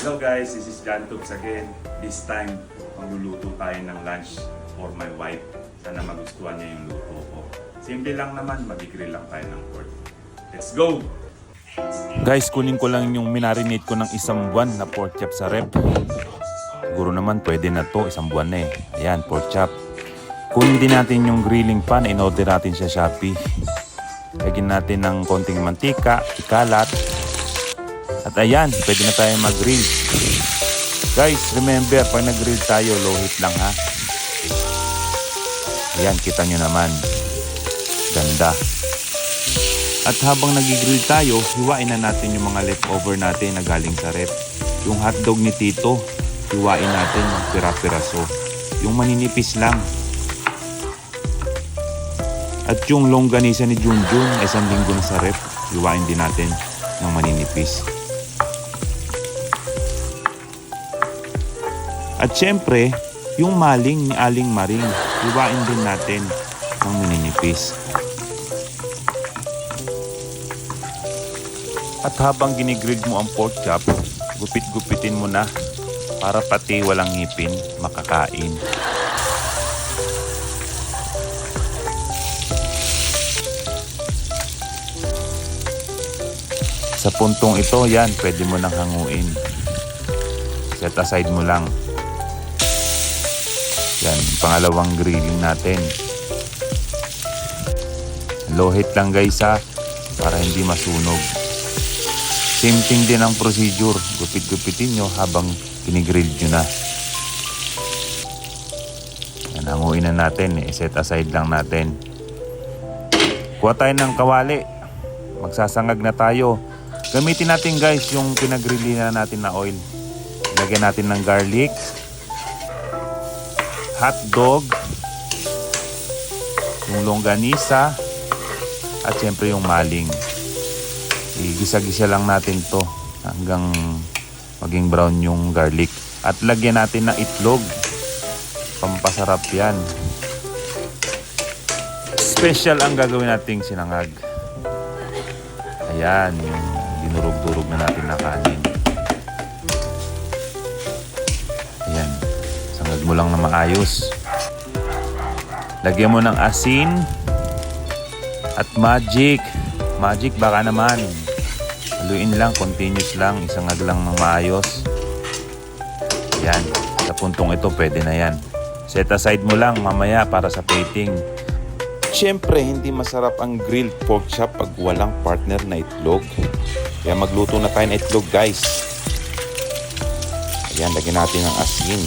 Hello guys, this is John Tubs again. This time, magluluto tayo ng lunch for my wife. Sana magustuhan niya yung luto ko. Simple lang naman, mag-grill lang tayo ng pork. Let's go! Guys, kunin ko lang yung minarinate ko ng isang buwan na pork chop sa rep. Siguro naman pwede na to, isang buwan na eh. Ayan, pork chop. Kunin din natin yung grilling pan, in-order natin sa Shopee. Lagyan natin ng konting mantika, ikalat. At ayan, pwede na tayo mag-grill. Guys, remember, pag nag-grill tayo, low heat lang ha. Ayan, kita nyo naman. Ganda. At habang nag-grill tayo, hiwain na natin yung mga leftover natin na galing sa rep. Yung hotdog ni Tito, hiwain natin ng pira-piraso. Yung maninipis lang. At yung longganisa ni Junjun, isang linggo na sa rep, hiwain din natin ng maninipis. At syempre, yung maling ni Aling Maring, hiwain din natin ng maninipis. At habang ginigrill mo ang pork chop, gupit-gupitin mo na para pati walang ngipin makakain. Sa puntong ito, yan, pwede mo nang hanguin. Set aside mo lang. Yan, pangalawang grilling natin. Low heat lang guys ha, para hindi masunog. Same thing din ang procedure. Gupit-gupitin nyo habang pinigrill nyo na. Yan, hanguin na natin. Set aside lang natin. Kuha tayo ng kawali. Magsasangag na tayo. Gamitin natin guys yung pinagrilli na natin na oil. Lagyan natin ng garlic, hotdog, yung longganisa, at syempre yung maling. Igisa-gisa lang natin to hanggang maging brown yung garlic. At lagyan natin ng itlog. Pampasarap yan. Special ang gagawin nating sinangag. Ayan, yung dinurog-durog na natin na kanin. Ayan, sangag mo lang na maayos. Lagyan mo ng asin at magic. Magic baka naman. Haluin lang, continuous lang, isangag lang ng maayos. Ayan, sa puntong ito pwede na yan. Set aside mo lang mamaya para sa plating. Siyempre, hindi masarap ang grilled pork chop pag walang partner na itlog. Kaya magluto na tayo ng itlog, guys. Ayan, lagyan natin ng asin.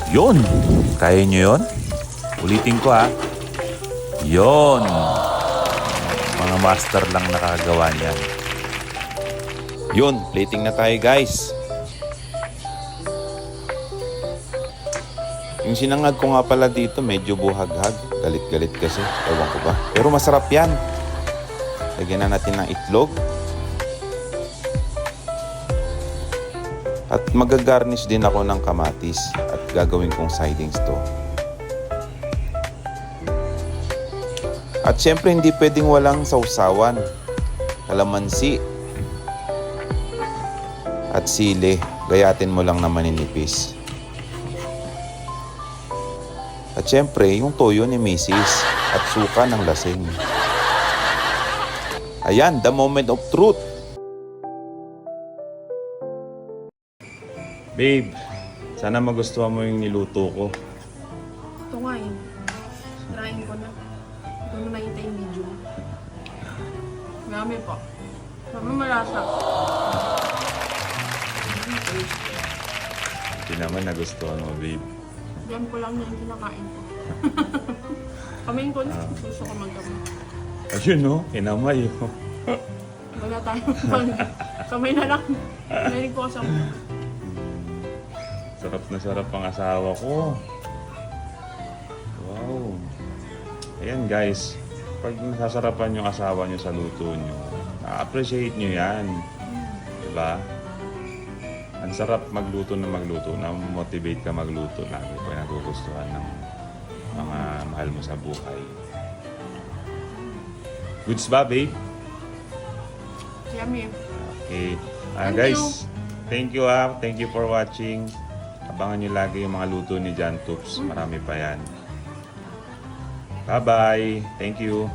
Yun! Kaya nyo yun? Ulitin ko ha. Yun! Mga master lang nakakagawa niyan. Yun, plating na tayo, guys. Yung sinangag ko nga pala dito, medyo buhaghag. Galit-galit kasi. Ewan ko ba. Pero masarap yan. Lagyan na natin ng itlog. At magagarnish din ako ng kamatis. At gagawin kong sidings to. At syempre, hindi pwedeng walang sausawan. Kalamansi. At sili. Gayatin mo lang na maninipis. At syempre, yung toyo ni Mrs. at suka ng lasing. Ayan, the moment of truth. Babe, sana magustuhan mo yung niluto ko. Ito nga eh. Trying ko na. Ito na nakita yung video. Marami po. Sabi malasa. Hindi naman nagustuhan mo, babe. Diyan ko lang yung kinakain ko. Kamain ko na. Gusto ko magkamay. Ayun no, kinamay oh. Wala tayo. Kamay na lang. Narinig ko sa Sarap na sarap ang asawa ko. Wow. Ayan guys, pag nasasarapan yung asawa nyo sa luto nyo, na-appreciate nyo yan. Diba? Ang sarap magluto, na-motivate ka magluto lagi pag nagugustuhan ng mga mahal mo sa buhay. Goods ba, babe? Yummy. Okay. Thank Guys, thank you Thank you for watching. Abangan nyo lagi yung mga luto ni John Toops. Marami pa yan. Bye-bye. Thank you.